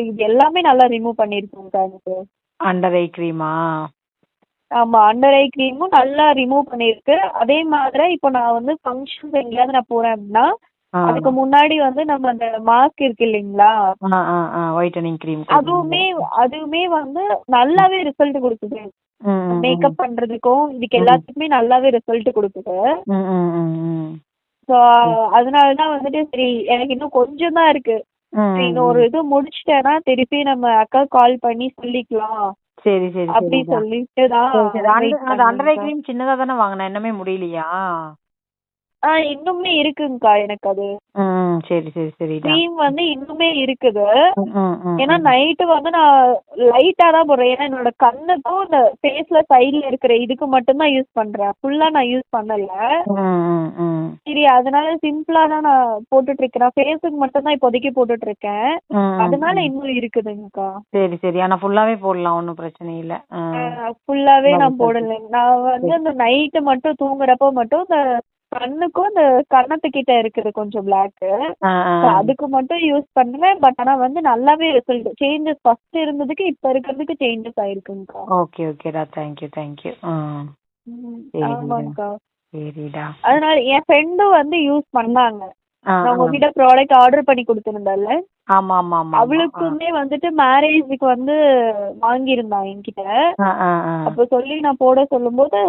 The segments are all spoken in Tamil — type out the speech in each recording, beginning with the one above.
இது எல்லாமே நல்லா ரிமூவ் பண்ணியிருக்குங்கக்கா எனக்கு. Under eye crema? ஆமா, அண்டர் ஐ க்ரீமும் நல்லா ரிமூவ் பண்ணியிருக்கு. அதே மாதிரி இப்போ நான் வந்து ஃபங்க்ஷன்ஸ் எங்கேயாவது நான் போறேன் அப்படின்னா அதுக்கு முன்னாடி வந்து நம்ம அந்த மாஸ்க் இருக்கு இல்லைங்களா, ஒயிட்டனிங் க்ரீம் அதுவுமே வந்து நல்லாவே ரிசல்ட் கொடுக்குது. மேக்கப் பண்றதுக்கும் இதுக்கு எல்லாத்துக்குமே நல்லாவே ரிசல்ட் கொடுக்குது. ஸோ அதனாலதான் வந்துட்டு சரி எனக்கு இன்னும் கொஞ்சம் தான் இருக்கு, இன்னும் ஒரு இது முடிச்சிட்டேன்னா திருப்பி நம்ம அக்கா கால் பண்ணி சொல்லிக்கலாம். சரி சரி அப்படி சொல்லிட்டு தான் அண்டர் ஐ க்ரீம் சின்னதா தானே வாங்கினேன், இன்னுமே முடியலையா? இன்னுமே இருக்குங்கக்கா எனக்கு அது. சரி சரி சரி க்ரீம் வந்து இன்னுமே இருக்குது. ஏன்னா நைட்டு வந்து நான் லைட்டா தான் போடுறேன். ஏன்னா என்னோட கண்ணுக்கும் இந்த ஃபேஸ்ல சைட்ல இருக்கிற இதுக்கு மட்டும் தான் யூஸ் பண்றேன், ஃபுல்லா நான் யூஸ் பண்ணல. சரி அதனால சிம்பிளா தான் நான் போட்டுட்டு இருக்கேன். ஃபேஸுக்கு மட்டும் தான் இப்போதைக்கு போட்டுட்டு இருக்கேன். அதனால இன்னும் இருக்குதுங்கக்கா. சரி சரி, ஆனா ஃபுல்லாவே போடலாம், ஒன்றும் பிரச்சனை இல்ல. ஃபுல்லாவே நான் போடல. நான் வந்து இந்த நைட்டு மட்டும் தூங்குறப்போ மட்டும் இந்த கண்ணுக்கும் இந்த கண்ணத்துக்கிட்ட இருக்குது கொஞ்சம் பிளாக்கு, அதுக்கு மட்டும் யூஸ் பண்ணுவேன். பட் ஆனா வந்து நல்லாவே ரிசல்ட் சேஞ்சஸ் ஃபர்ஸ்ட் இருந்ததுக்கு இப்ப இருக்கிறதுக்கு சேஞ்சஸ் ஆயிருக்குங்கக்கா. ஓகே ஓகேடா, தேங்க்யூ தேங்க்யூ. ஆமாங்கக்கா. சரிடா. அதனால என் ஃப்ரெண்டும் வந்து யூஸ் பண்ணாங்க. நான் உங்ககிட்ட ப்ராடக்ட் ஆர்டர் பண்ணி கொடுத்துருந்தேன்ல, ஆமா ஆமா ஆமா, அவளுக்குமே வந்துட்டு மேரேஜுக்கு வந்து வாங்கியிருந்தான் என்கிட்ட. அப்ப சொல்லி நான் போட சொல்லும் போது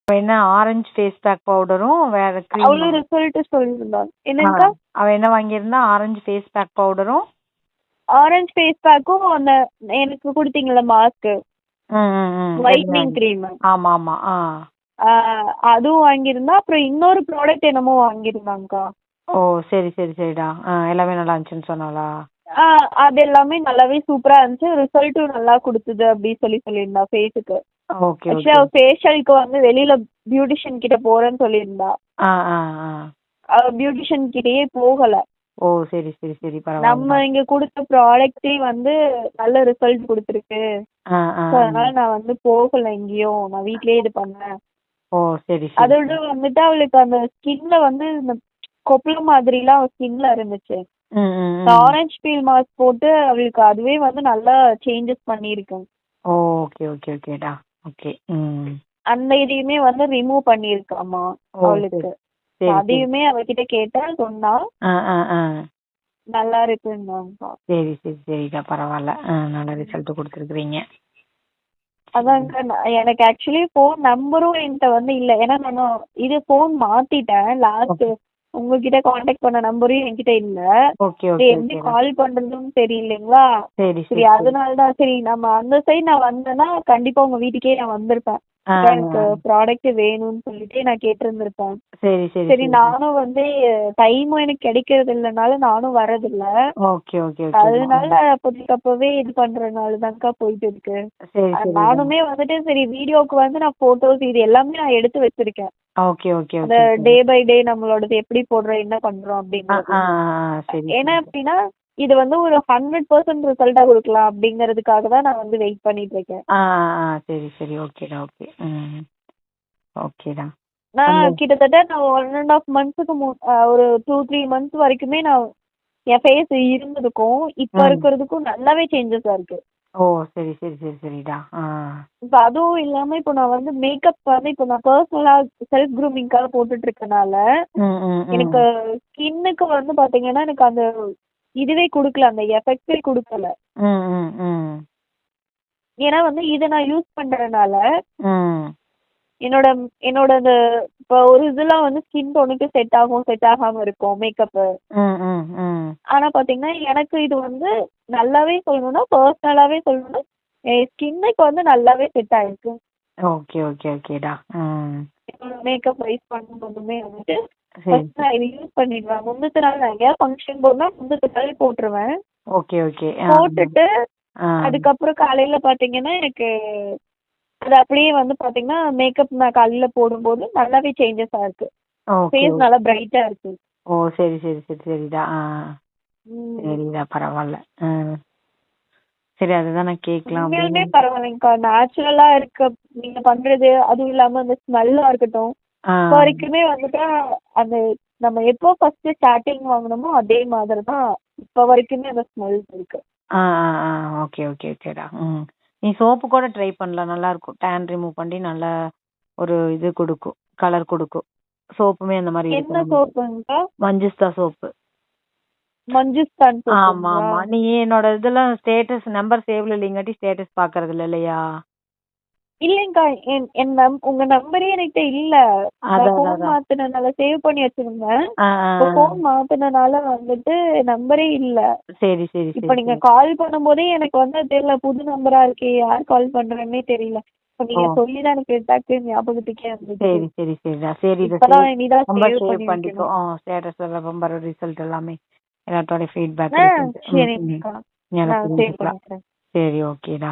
என்ன ஆரஞ்சு ஃபேஸ் பேக் பவுடரும் வேற க்ரீம், அவ்வளவு ரிசல்ட் சொல்லிருந்தாங்க. என்னங்கா அவ என்ன வாங்கியிருந்தா? ஆரஞ்சு ஃபேஸ் பேக் பவுடரும் ஆரஞ்சு ஃபேஸ் பேக்கும் அந்த எனக்கு கொடுத்தீங்கல்ல மாஸ்க் ஒயிட்னிங் க்ரீம், ஆமா ஆமா, அதுவும் வாங்கியிருந்தா. அப்புறம் இன்னொரு ப்ராடக்ட் என்னமோ வாங்கியிருந்தாங்கக்கா. ஓ சரி சரி சரிடா. எல்லாமே நல்லா இருந்துச்சுன்னு சொன்னாலா? அது எல்லாமே நல்லாவே சூப்பரா இருந்துச்சு, ரிசல்ட்டும் நல்லா கொடுத்தது அப்படின்னு சொல்லியிருந்தா ஃபேஸுக்கு. ஆக்சுவலி அவ ஃபேஷியலுக்கு வந்து வெளியில பியூட்டிஷியன் கிட்ட போறேன்னு சொல்லியிருந்தா. அவ பியூட்டிஷியன் கிட்டயே போகல. ஓ சரி சரி சரி, பரவாயில்ல. நம்ம இங்க கொடுத்த ப்ராடக்ட்டே வந்து நல்ல ரிசல்ட் கொடுத்துருக்கு. அதனால நான் வந்து போகல எங்கேயும், நான் வீட்லயே இது பண்ணேன். ஓ சரி. அதோட வந்துட்டு அவளுக்கு அந்த ஸ்கின்ல வந்து இந்த கொப்பள மாதிரிலாம் ஸ்கின்ல இருந்துச்சு. ஆரஞ்சு பீல் மாஸ்க் போட்டு அவளுக்கு அதுவே வந்து நல்லா சேஞ்சஸ் பண்ணிருக்கு. ஓகே ஓகே ஓகேடா. ஓகே. அந்த இதையுமே வந்து ரிமூவ் பண்ணிருக்காமா அவளுக்கு. அதையுமே அவகிட்ட கேட்டா சொன்னா நல்லா இருக்குன்னாங்கா. சரி சரி சரிடா, பரவாயில்ல, நல்ல ரிசல்ட் கொடுத்துருக்கீங்க. அதாங்க எனக்கு ஆக்சுவலி ஃபோன் நம்பரும் என்கிட்ட வந்து இல்ல. ஏன்னா நான் இது ஃபோன் மாத்திட்டேன். லாஸ்ட் உங்ககிட்ட காண்டாக்ட் பண்ண நம்பரும் என்கிட்ட இல்ல. எப்படி கால் பண்றதுன்னு தெரியலங்களா. சரி அதனாலதான் சரி நம்ம அந்த சைடு நான் வந்தேன்னா கண்டிப்பா உங்க வீட்டுக்கே நான் வந்திருப்பேன். எனக்கு ப்ராடக்ட் வேணும்னு சொல்லிட்டு நான் கேட்டிருந்திருப்பேன். சரி நானும் வந்து டைமும் எனக்கு கிடைக்கிறது இல்லைனால நானும் வரதில்ல. அதனால அப்பவே இது பண்றதுனாலதான்க்கா போயிட்டு இருக்கு. நானுமே வந்துட்டு சரி வீடியோக்கு வந்து நான் போட்டோஸ் இது எல்லாமே நான் எடுத்து வச்சிருக்கேன். அந்த டே பை டே நம்மளோடது எப்படி போடுறோம் என்ன பண்றோம் அப்படிங்கிறது. ஏன்னா அப்படின்னா இது வந்து ஒரு 100% ரிசல்ட்டா கொடுக்கலாம் அப்படிங்கறதுக்காக தான் நான் வந்து வெயிட் பண்ணிட்டு இருக்கேன். சரி சரி, ஓகேடா. ஓகே ஓகேடா. நான் கிட்டத்தட்ட நான் 1.5 months ஒரு 2-3 months வரைக்குமே நான் என் ஃபேஸ் இருந்ததுக்கும் இப்ப இருக்கிறதுக்கும் நல்லாவே சேஞ்சஸ் இருக்கு. ஓ சரி சரி சரி சரிடா. இப்ப அதுவும் இல்லாம இப்போ நான் வந்து மேக்கப் வந்து இப்போ நான் பர்சனலா செல்ஃப் க்ரூமிங்காக போட்டுட்டு இருக்கனால எனக்கு ஸ்கின்னுக்கு வந்து பாத்தீங்கன்னா எனக்கு அந்த இதுவே கொடுக்கல, அந்த எஃபெக்டே கொடுக்கல. ஏன்னா வந்து இதை நான் யூஸ் பண்றதுனால என்னோட என்னோட இப்போ ஒரு இதெல்லாம் வந்து ஸ்கின் டோனுக்கு செட் ஆகும் செட் ஆகாம இருக்கும் மேக்கப்பு. ஆனா பாத்தீங்கன்னா எனக்கு இது வந்து நல்லாவே சொல்லணும்னா பர்சனலாவே சொல்லணும்னா என் ஸ்கின்னுக்கு வந்து நல்லாவே செட் ஆயிருக்கு. ஓகே ஓகே ஓகேடா. என்னோட மேக்கப் வைஸ் பண்ணும்போதுமே வந்துட்டு ஃபர்ஸ்ட் நான் இதை யூஸ் பண்ணிடுவேன். முந்தத்த நாள் நான் எங்கேயாவது ஃபங்க்ஷன் போனா முந்தத்த நாளே போட்டுருவேன். போட்டுட்டு அதுக்கப்புறம் காலையில பாத்தீங்கன்னா எனக்கு அது அப்படியே வந்து பாத்தீங்கன்னா மேக்கப் நான் காலையில போடும்போது நல்லாவே சேஞ்சஸ் ஆயிருக்கு. ஃபேஸ் நல்லா பிரைட்டா இருக்கு. ஓ சரி சரி சரி சரிடா. சரிடா, பரவாயில்ல. சரி அதுதான் நான் கேட்கலாம். உண்மையாலுமே பரவாயில்லைங்கக்கா, நேச்சுரலா இருக்க நீங்க பண்றது. அதுவும் இல்லாம அந்த ஸ்மெல்லா இருக்கட்டும் இப்போ வரைக்குமே வந்துட்டு அந்த நம்ம எப்போ ஃபர்ஸ்ட் ஸ்டார்டிங் வாங்குனோமோ அதே மாதிரி தான் இப்ப வரைக்குமே அந்த ஸ்மெல் இருக்கு. ஓகே ஓகே ஓகேடா. நீ சோப்பு கூட ட்ரை பண்ணலாம், நல்லா இருக்கும். டேன் ரிமூவ் பண்ணி நல்லா ஒரு இது கொடுக்கும், கலர் கொடுக்கும். சோப்புமே அந்த மாதிரி என்ன இருக்கு. சோப்புங்கக்கா? மஞ்சுஸ்தா சோப்பு. மஞ்சுஸ்தான் ஆமா ஆமா. நீ என்னோட இதெல்லாம் ஸ்டேட்டஸ் நம்பர் சேவ்ல இல்லைங்காட்டி ஸ்டேட்டஸ் பாக்குறது இல்லையா? இல்லைங்கக்கா, உங்க நம்பரே என்கிட்ட இல்ல. போன் மாத்தினால சேவ் பண்ணி வச்சிருந்தேன். போன் மாத்தினால வந்துட்டு நம்பரே இல்ல. சரி சரி. இப்ப நீங்க கால் பண்ணும்போதே எனக்கு வந்து தெரியல, புது நம்பரா இருக்கே, யார் கால் பண்றேன்னே தெரியல. இப்ப நீங்க சொல்லிதான் எனக்கு டக்கு ஞாபகத்துக்கே இருந்துச்சு. சரி சரி சரிடா. சரி இப்பதான் இனிதான் சேவ் பண்ணிக்கோ. ஸ்டேட்டஸ் எல்லாம் வர ரிசல்ட் எல்லாமே எல்லாத்தோட ஃபீட்பேக். சரிங்கக்கா, நான் சேவ் பண்ணிக்கிறேன். சரி ஓகேடா.